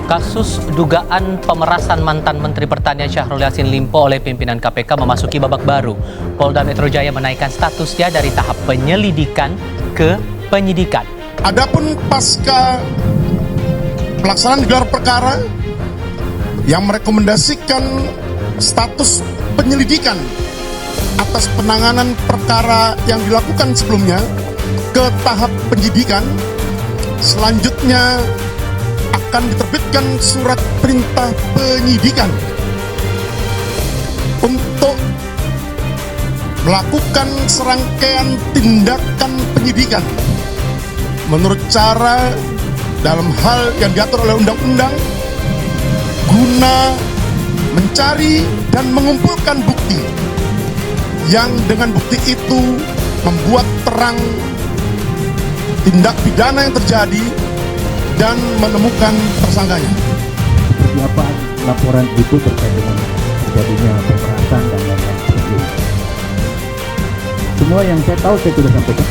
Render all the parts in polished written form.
Kasus dugaan pemerasan mantan Menteri Pertanian Syahrul Yassin Limpo oleh pimpinan KPK memasuki babak baru. Polda Metro Jaya menaikkan statusnya dari tahap penyelidikan ke penyidikan. Adapun pasca pelaksanaan gelar perkara yang merekomendasikan status penyelidikan atas penanganan perkara yang dilakukan sebelumnya ke tahap penyidikan, selanjutnya akan diterbitkan surat perintah penyidikan untuk melakukan serangkaian tindakan penyidikan menurut cara dalam hal yang diatur oleh undang-undang guna mencari dan mengumpulkan bukti yang dengan bukti itu membuat terang tindak pidana yang terjadi dan menemukan tersangkanya. Seperti apa laporan itu terkait dengan terjadinya pemerasan dan lain-lain seperti itu. Semua yang saya tahu saya sudah sampaikan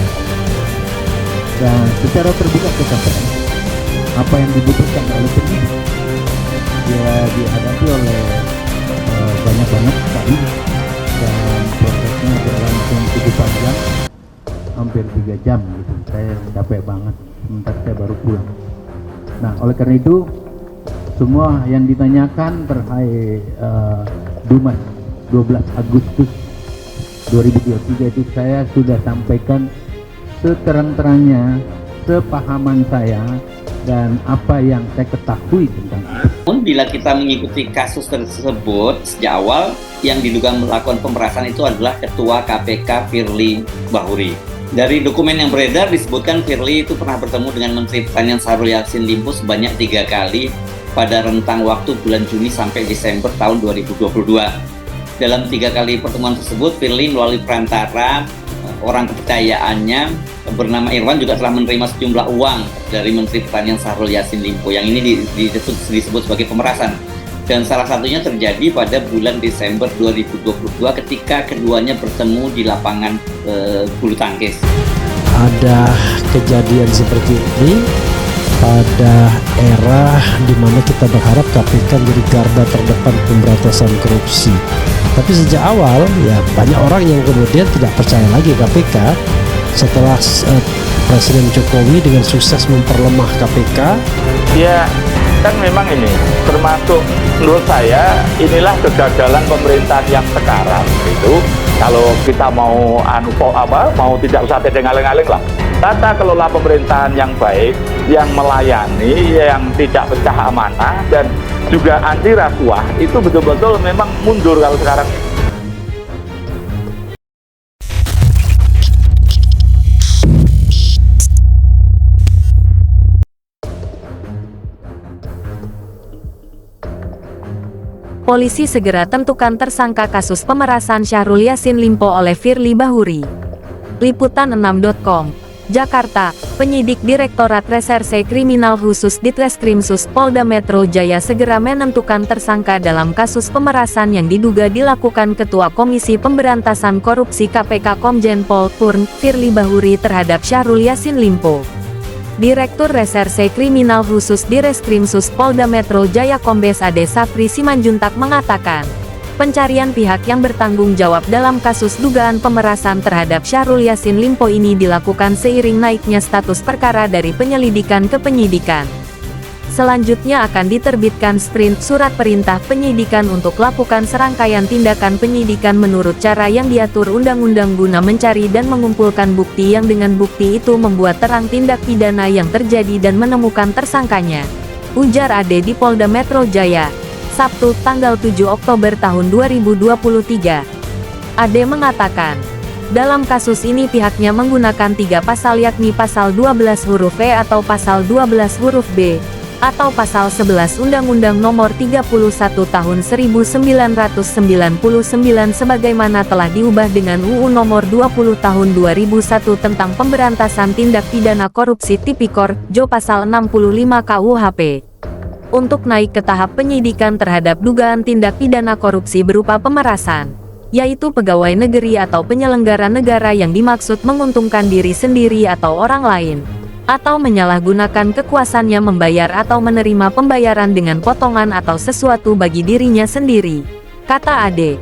dan secara terbuka saya sampaikan apa yang dibutuhkan oleh penyidik. Dia dihadapi oleh banyak tadi dan prosesnya berlangsung cukup panjang, hampir 3 jam gitu. Saya capek banget, sebentar saya baru pulang. Nah, oleh karena itu semua yang ditanyakan terkait Dumas 12 Agustus 2023 itu saya sudah sampaikan seterang-terangnya, sepahaman saya dan apa yang saya ketahui tentang itu. Bila kita mengikuti kasus tersebut sejak awal, yang diduga melakukan pemerasan itu adalah Ketua KPK Firly Bahuri. Dari dokumen yang beredar disebutkan Firly itu pernah bertemu dengan Menteri Pertanian Syahrul Yassin Limpo sebanyak 3 kali pada rentang waktu bulan Juni sampai Desember tahun 2022. Dalam 3 kali pertemuan tersebut, Firly melalui perantara orang kepercayaannya bernama Irwan juga telah menerima sejumlah uang dari Menteri Pertanian Syahrul Yassin Limpo yang ini disebut sebagai pemerasan. Dan salah satunya terjadi pada bulan Desember 2022 ketika keduanya bertemu di lapangan bulu tangkis. Ada kejadian seperti ini pada era di mana kita berharap KPK menjadi garda terdepan pemberantasan korupsi. Tapi sejak awal ya banyak orang yang kemudian tidak percaya lagi KPK setelah Presiden Jokowi dengan sukses memperlemah KPK. Ya kan memang ini termasuk menurut saya inilah kegagalan pemerintahan yang sekarang itu. Kalau kita mau mau tidak usah tedengaleng-aleng lah. Tata kelola pemerintahan yang baik, yang melayani, yang tidak pecah amanah dan juga anti rasuah itu betul-betul memang mundur kalau sekarang. Polisi segera tentukan tersangka kasus pemerasan Syahrul Yassin Limpo oleh Firly Bahuri. Liputan6.com, Jakarta. Penyidik Direktorat Reserse Kriminal Khusus Ditreskrimsus Polda Metro Jaya segera menentukan tersangka dalam kasus pemerasan yang diduga dilakukan Ketua Komisi Pemberantasan Korupsi KPK Komjen Pol Purn, Firly Bahuri terhadap Syahrul Yassin Limpo. Direktur Reserse Kriminal Khusus Direskrimsus Polda Metro Jaya Kombes Ade Safri Simanjuntak mengatakan, pencarian pihak yang bertanggung jawab dalam kasus dugaan pemerasan terhadap Syahrul Yassin Limpo ini dilakukan seiring naiknya status perkara dari penyelidikan ke penyidikan. Selanjutnya akan diterbitkan surat perintah penyidikan untuk lakukan serangkaian tindakan penyidikan menurut cara yang diatur undang-undang guna mencari dan mengumpulkan bukti yang dengan bukti itu membuat terang tindak pidana yang terjadi dan menemukan tersangkanya. Ujar Ade di Polda Metro Jaya, Sabtu tanggal 7 Oktober tahun 2023. Ade mengatakan, dalam kasus ini pihaknya menggunakan 3 pasal yakni pasal 12 huruf E atau pasal 12 huruf B, atau pasal 11 Undang-Undang Nomor 31 Tahun 1999 sebagaimana telah diubah dengan UU Nomor 20 Tahun 2001 tentang Pemberantasan Tindak Pidana Korupsi Tipikor, Jo Pasal 65 KUHP. Untuk naik ke tahap penyidikan terhadap dugaan tindak pidana korupsi berupa pemerasan, yaitu pegawai negeri atau penyelenggara negara yang dimaksud menguntungkan diri sendiri atau orang lain. atau menyalahgunakan kekuasaannya membayar atau menerima pembayaran dengan potongan atau sesuatu bagi dirinya sendiri, kata Ade.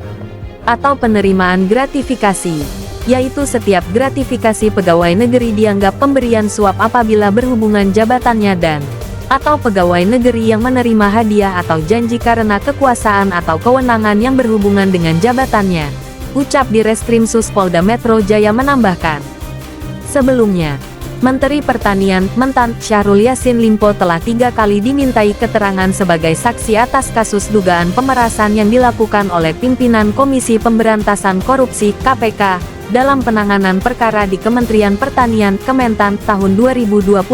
Atau penerimaan gratifikasi, yaitu setiap gratifikasi pegawai negeri dianggap pemberian suap apabila berhubungan jabatannya dan atau pegawai negeri yang menerima hadiah atau janji karena kekuasaan atau kewenangan yang berhubungan dengan jabatannya, ucap Direskrimsus Polda Metro Jaya menambahkan. Sebelumnya, Menteri Pertanian, Mentan, Syahrul Yassin Limpo telah 3 kali dimintai keterangan sebagai saksi atas kasus dugaan pemerasan yang dilakukan oleh pimpinan Komisi Pemberantasan Korupsi (KPK) dalam penanganan perkara di Kementerian Pertanian Kementan tahun 2021.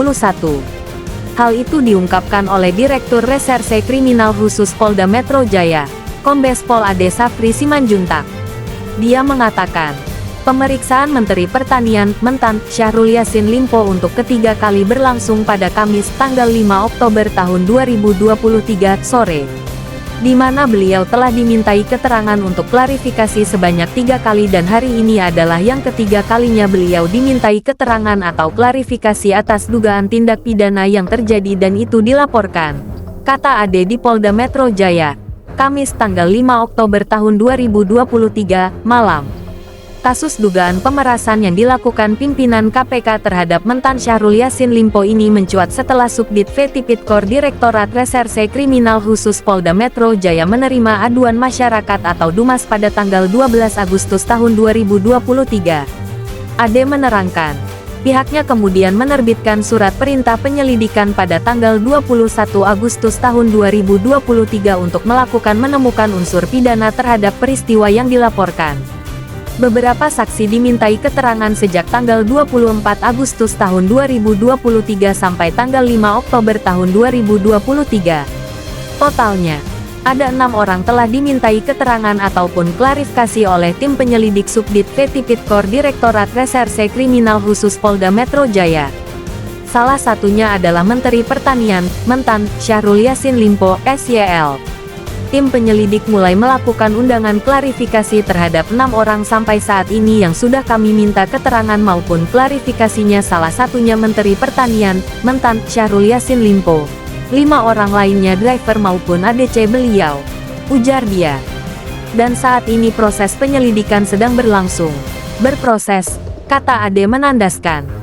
Hal itu diungkapkan oleh Direktur Reserse Kriminal Khusus Polda Metro Jaya, Kombes Pol Ade Safri Simanjuntak. Dia mengatakan, pemeriksaan Menteri Pertanian, Mentan, Syahrul Yassin Limpo untuk ketiga kali berlangsung pada Kamis tanggal 5 Oktober tahun 2023 sore, di mana beliau telah dimintai keterangan untuk klarifikasi sebanyak 3 kali dan hari ini adalah yang ketiga kalinya beliau dimintai keterangan atau klarifikasi atas dugaan tindak pidana yang terjadi dan itu dilaporkan, kata Ade di Polda Metro Jaya, Kamis tanggal 5 Oktober tahun 2023, malam. Kasus dugaan pemerasan yang dilakukan pimpinan KPK terhadap Mentan Syahrul Yassin Limpo ini mencuat setelah Subdit V Tipikor Direktorat Reserse Kriminal Khusus Polda Metro Jaya menerima aduan masyarakat atau DUMAS pada tanggal 12 Agustus tahun 2023. Ade menerangkan, pihaknya kemudian menerbitkan surat perintah penyelidikan pada tanggal 21 Agustus tahun 2023 untuk menemukan unsur pidana terhadap peristiwa yang dilaporkan. Beberapa saksi dimintai keterangan sejak tanggal 24 Agustus tahun 2023 sampai tanggal 5 Oktober tahun 2023. Totalnya, ada 6 orang telah dimintai keterangan ataupun klarifikasi oleh tim penyelidik Subdit V Tipikor Direktorat Reserse Kriminal Khusus Polda Metro Jaya. Salah satunya adalah Menteri Pertanian, Mentan, Syahrul Yassin Limpo, SYL. Tim penyelidik mulai melakukan undangan klarifikasi terhadap 6 orang sampai saat ini yang sudah kami minta keterangan maupun klarifikasinya, salah satunya Menteri Pertanian, Mentan, Syahrul Yassin Limpo. 5 orang lainnya driver maupun ADC beliau, ujar dia. Dan saat ini proses penyelidikan sedang berlangsung. Berproses, kata Ade menandaskan.